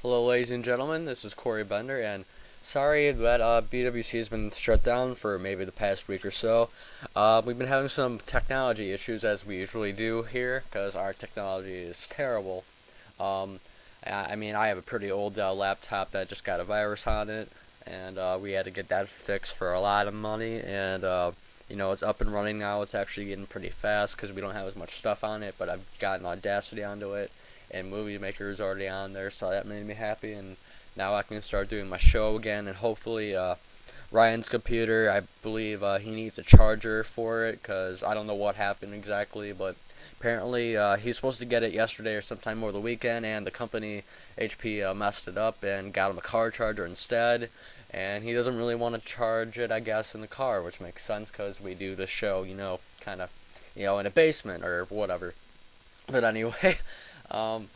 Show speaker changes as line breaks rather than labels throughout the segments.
Hello, ladies and gentlemen. This is Cory Bender, and sorry that BWC has been shut down for maybe the past week or so. We've been having some technology issues, as we usually do here, because our technology is terrible. Um, I mean, I have a pretty old laptop that just got a virus on it, and we had to get that fixed for a lot of money, and it's up and running now. It's actually getting pretty fast because we don't have as much stuff on it, but I've gotten Audacity onto it, and Movie Maker is already on there, so that made me happy. And now I can start doing my show again, and hopefully, Ryan's computer, I believe he needs a charger for it because I don't know what happened exactly, but apparently he's supposed to get it yesterday or sometime over the weekend, and the company HP messed it up and got him a car charger instead. And he doesn't really want to charge it, I guess, in the car, which makes sense because we do the show, kind of, in a basement or whatever. But anyway, um,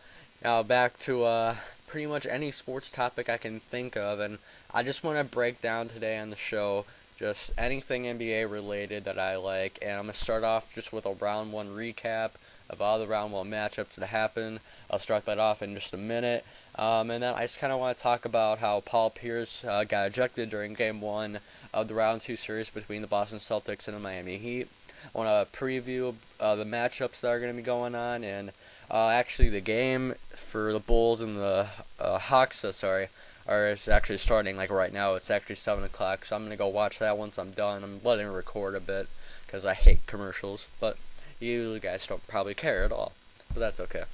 now back to pretty much any sports topic I can think of, and I just want to break down today on the show just anything NBA related that I like, and I'm gonna start off just with a round one recap of all the round one matchups that happened. I'll start that off in just a minute, and then I just kind of want to talk about how Paul Pierce got ejected during Game One of the round two series between the Boston Celtics and the Miami Heat. I want to preview the matchups that are going to be going on, and actually the game for the Bulls and the Hawks, is actually starting like right now. It's actually 7 o'clock, so I'm going to go watch that once I'm done. I'm letting it record a bit because I hate commercials, but you guys don't probably care at all, but that's okay.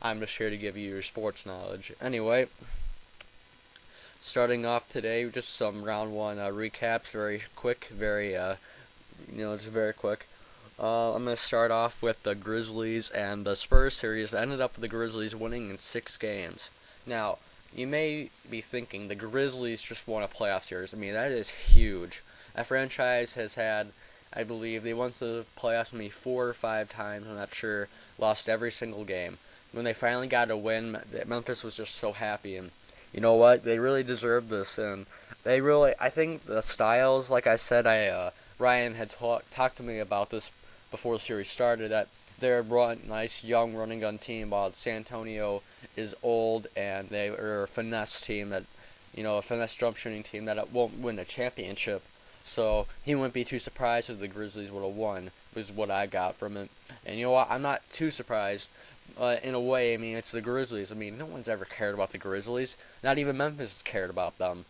I'm just here to give you your sports knowledge. Anyway, starting off today, just some round one recaps, very quick, just very quick. I'm going to start off with the Grizzlies and the Spurs series. It ended up with the Grizzlies winning in 6 games. Now, you may be thinking the Grizzlies just won a playoff series. I mean, that is huge. That franchise has had, I believe, they went to the playoffs maybe 4 or 5 times. I'm not sure. Lost every single game. When they finally got a win, Memphis was just so happy. And you know what? They really deserved this. And I think the styles, like I said, Ryan had talked to me about this before the series started, that they're a nice young running gun team, while San Antonio is old and they are a finesse team a finesse jump shooting team that won't win a championship. So he wouldn't be too surprised if the Grizzlies would have won, is what I got from it. And you know what? I'm not too surprised. In a way, I mean, it's the Grizzlies. I mean, no one's ever cared about the Grizzlies. Not even Memphis has cared about them.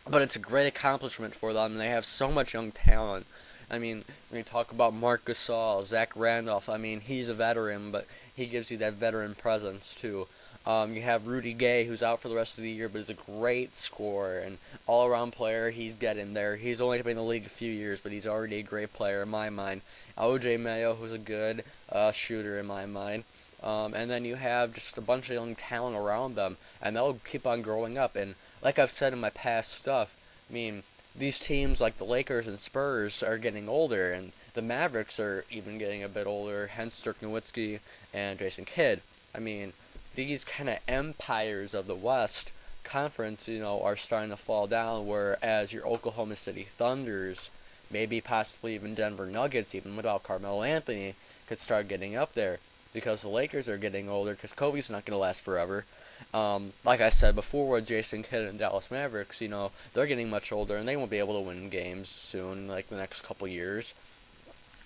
But it's a great accomplishment for them, and they have so much young talent. I mean, when you talk about Marc Gasol, Zach Randolph, I mean, he's a veteran, but he gives you that veteran presence, too. You have Rudy Gay, who's out for the rest of the year, but is a great scorer and all-around player. He's getting there. He's only been in the league a few years, but he's already a great player in my mind. O.J. Mayo, who's a good shooter in my mind. And then you have just a bunch of young talent around them, and they'll keep on growing up. And like I've said in my past stuff, I mean, these teams like the Lakers and Spurs are getting older, and the Mavericks are even getting a bit older, hence Dirk Nowitzki and Jason Kidd. I mean, these kind of empires of the West Conference, are starting to fall down, whereas your Oklahoma City Thunders, maybe possibly even Denver Nuggets, even without Carmelo Anthony, could start getting up there because the Lakers are getting older because Kobe's not going to last forever. Like I said before, with Jason Kidd and Dallas Mavericks, they're getting much older and they won't be able to win games soon, like the next couple years.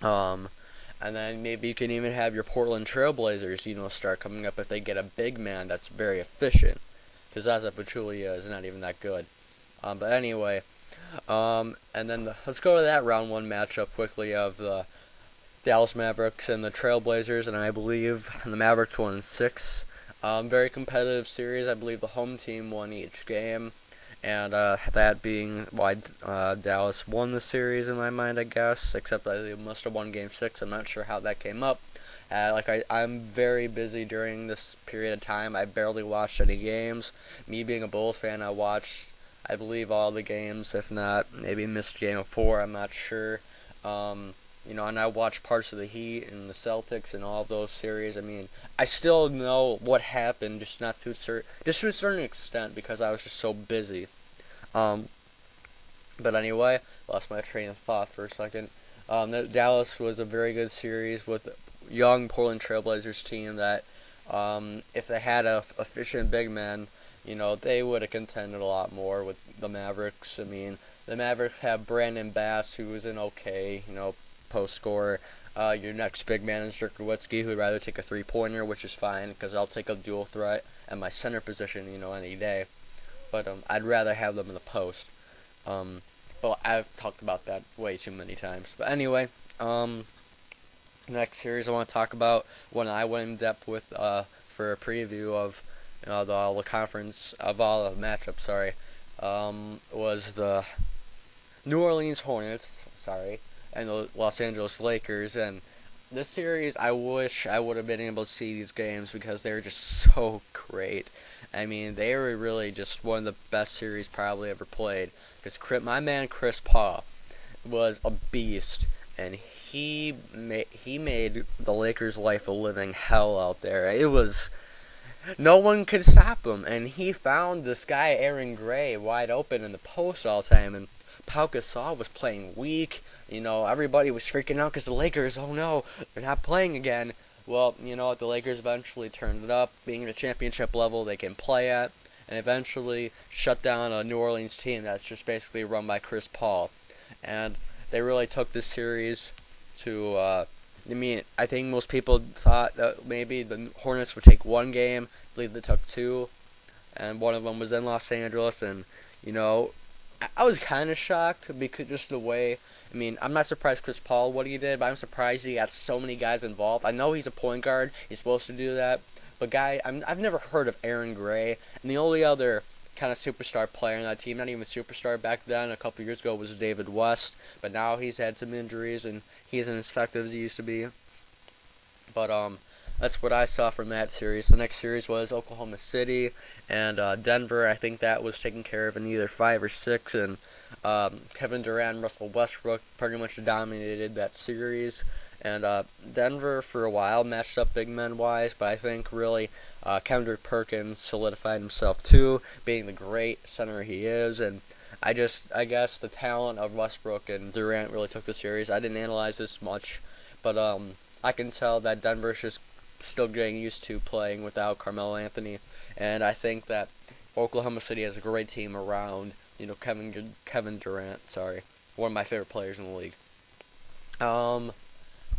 Um, and then maybe you can even have your Portland Trailblazers, start coming up if they get a big man that's very efficient. Because Zaza Pachulia is not even that good. But anyway, and then let's go to that round one matchup quickly of the Dallas Mavericks and the Trailblazers, and I believe the Mavericks won in 6. Very competitive series. I believe the home team won each game, and that being why Dallas won the series in my mind, I guess. Except they must have won Game 6. I'm not sure how that came up. I'm very busy during this period of time. I barely watched any games. Me being a Bulls fan, I watched, I believe, all the games. If not, maybe missed Game 4. I'm not sure. And I watched parts of the Heat and the Celtics and all of those series. I mean, I still know what happened, just not to just to a certain extent because I was just so busy. Um, but anyway, lost my train of thought for a second. Dallas was a very good series with a young Portland Trailblazers team that If they had a efficient big man, they would have contended a lot more with the Mavericks. I mean, the Mavericks have Brandon Bass, who is an okay, post scorer. Your next big man is Dirk Nowitzki, who would rather take a three-pointer, which is fine, because I'll take a dual threat at my center position, any day. But I'd rather have them in the post. But I've talked about that way too many times. But anyway, next series I want to talk about, one I went in depth with for a preview of the conference of all the matchups. Was the New Orleans Hornets, and the Los Angeles Lakers. And this series, I wish I would have been able to see these games because they were just so great. I mean, they were really just one of the best series probably ever played. Because my man Chris Paul was a beast, and he made the Lakers' life a living hell out there. It was no one could stop him, and he found this guy Aaron Gray wide open in the post all the time, and Pau Gasol was playing weak. Everybody was freaking out because the Lakers, oh no, they're not playing again. Well, the Lakers eventually turned it up, being the championship level they can play at, and eventually shut down a New Orleans team that's just basically run by Chris Paul. And they really took this series to, I think most people thought that maybe the Hornets would take one game. I believe they took two, and one of them was in Los Angeles. And, I was kind of shocked because just the way, I'm not surprised Chris Paul what he did, but I'm surprised he got so many guys involved. I know he's a point guard. He's supposed to do that. But I've never heard of Aaron Gray, and the only other kind of superstar player on that team, not even superstar back then, a couple years ago, was David West. But now he's had some injuries, and he isn't as effective as he used to be. But that's what I saw from that series. The next series was Oklahoma City and Denver. I think that was taken care of in either 5 or 6, and Kevin Durant and Russell Westbrook pretty much dominated that series. And Denver, for a while, matched up big men-wise, but I think really Kendrick Perkins solidified himself too, being the great center he is. And I guess the talent of Westbrook and Durant really took the series. I didn't analyze this much, but I can tell that Denver's just still getting used to playing without Carmelo Anthony. And I think that Oklahoma City has a great team around, Kevin Durant, one of my favorite players in the league.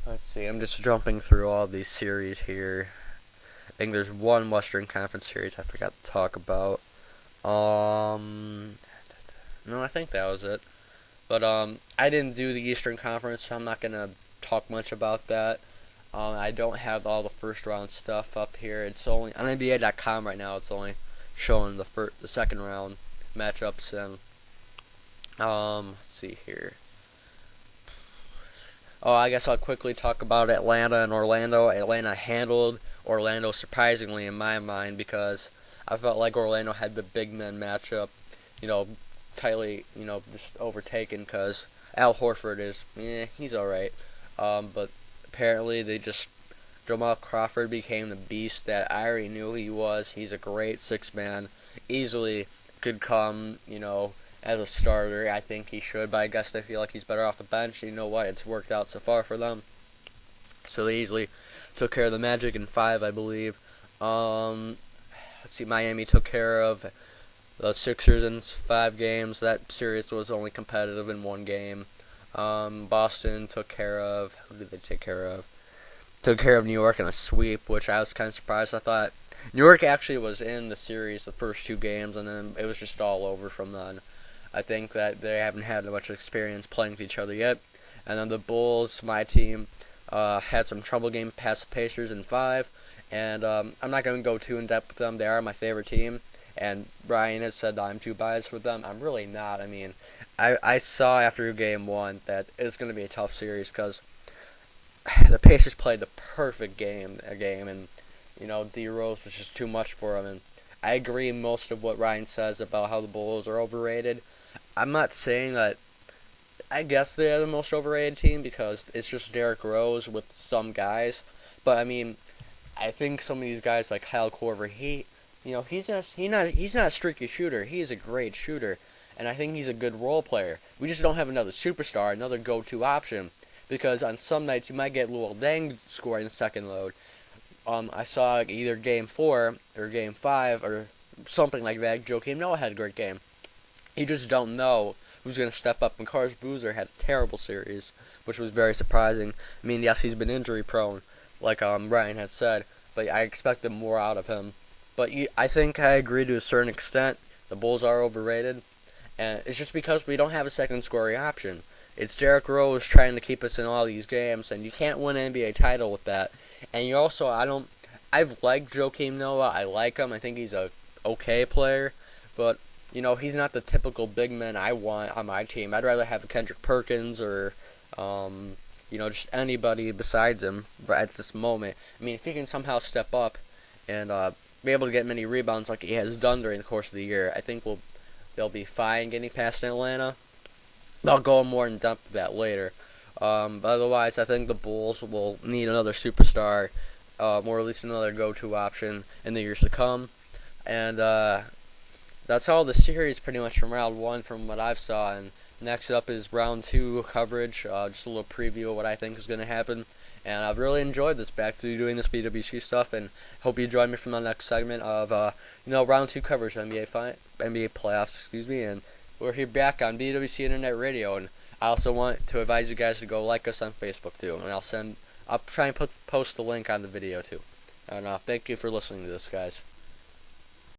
Let's see, I'm just jumping through all these series here. I think there's one Western Conference series I forgot to talk about. No, I think that was it. But I didn't do the Eastern Conference, so I'm not going to talk much about that. I don't have all the first round stuff up here. It's only on NBA.com right now. It's only showing the second round matchups. And let's see here. Oh, I guess I'll quickly talk about Atlanta and Orlando. Atlanta handled Orlando surprisingly in my mind because I felt like Orlando had the big men matchup, tightly, just overtaken because Al Horford is, he's alright. But apparently Jamal Crawford became the beast that I already knew he was. He's a great six-man, easily could come, as a starter. I think he should, but I guess they feel like he's better off the bench. You know what? It's worked out so far for them. So they easily took care of the Magic in 5, I believe. Let's see, Miami took care of the Sixers in 5 games. That series was only competitive in 1 game. Boston took care of... Who did they take care of? Took care of New York in a sweep, which I was kind of surprised. I thought New York actually was in the series the first 2 games, and then it was just all over from then. I think that they haven't had much experience playing with each other yet. And then the Bulls, my team, had some trouble getting past the Pacers in 5. And I'm not going to go too in-depth with them. They are my favorite team. And Brian has said that I'm too biased with them. I'm really not. I saw after Game 1 that it's going to be a tough series because the Pacers played the perfect game, and, D Rose was just too much for them. And I agree most of what Ryan says about how the Bulls are overrated. I'm not saying that. I guess they're the most overrated team because it's just Derrick Rose with some guys. But I think some of these guys like Kyle Korver, he's not a streaky shooter. He is a great shooter, and I think he's a good role player. We just don't have another superstar, another go-to option. Because on some nights you might get Luol Deng scoring the second load. I saw either Game 4 or Game 5 or something like that. Joakim Noah had a great game. You just don't know who's going to step up. And Carlos Boozer had a terrible series, which was very surprising. I mean, yes, he's been injury prone, like Ryan had said, but I expected more out of him. But I think I agree to a certain extent. The Bulls are overrated, and it's just because we don't have a second scoring option. It's Derrick Rose trying to keep us in all these games, and you can't win an NBA title with that. And you also, I've liked Joakim Noah. I like him. I think he's a okay player, but he's not the typical big man I want on my team. I'd rather have a Kendrick Perkins or, just anybody besides him. But at this moment, I mean, if he can somehow step up and be able to get many rebounds like he has done during the course of the year, I think they'll be fine getting past Atlanta. I'll go more in depth with that later. But otherwise, I think the Bulls will need another superstar, or at least another go-to option in the years to come. And that's all the series pretty much from round one from what I've saw. And next up is round two coverage, just a little preview of what I think is going to happen. And I've really enjoyed this, back to doing this BWC stuff, and hope you join me from the next segment of round two coverage of NBA playoffs, and we're here back on BWC Internet Radio. And I also want to advise you guys to go like us on Facebook too, and I'll try and post the link on the video too. And thank you for listening to this, guys.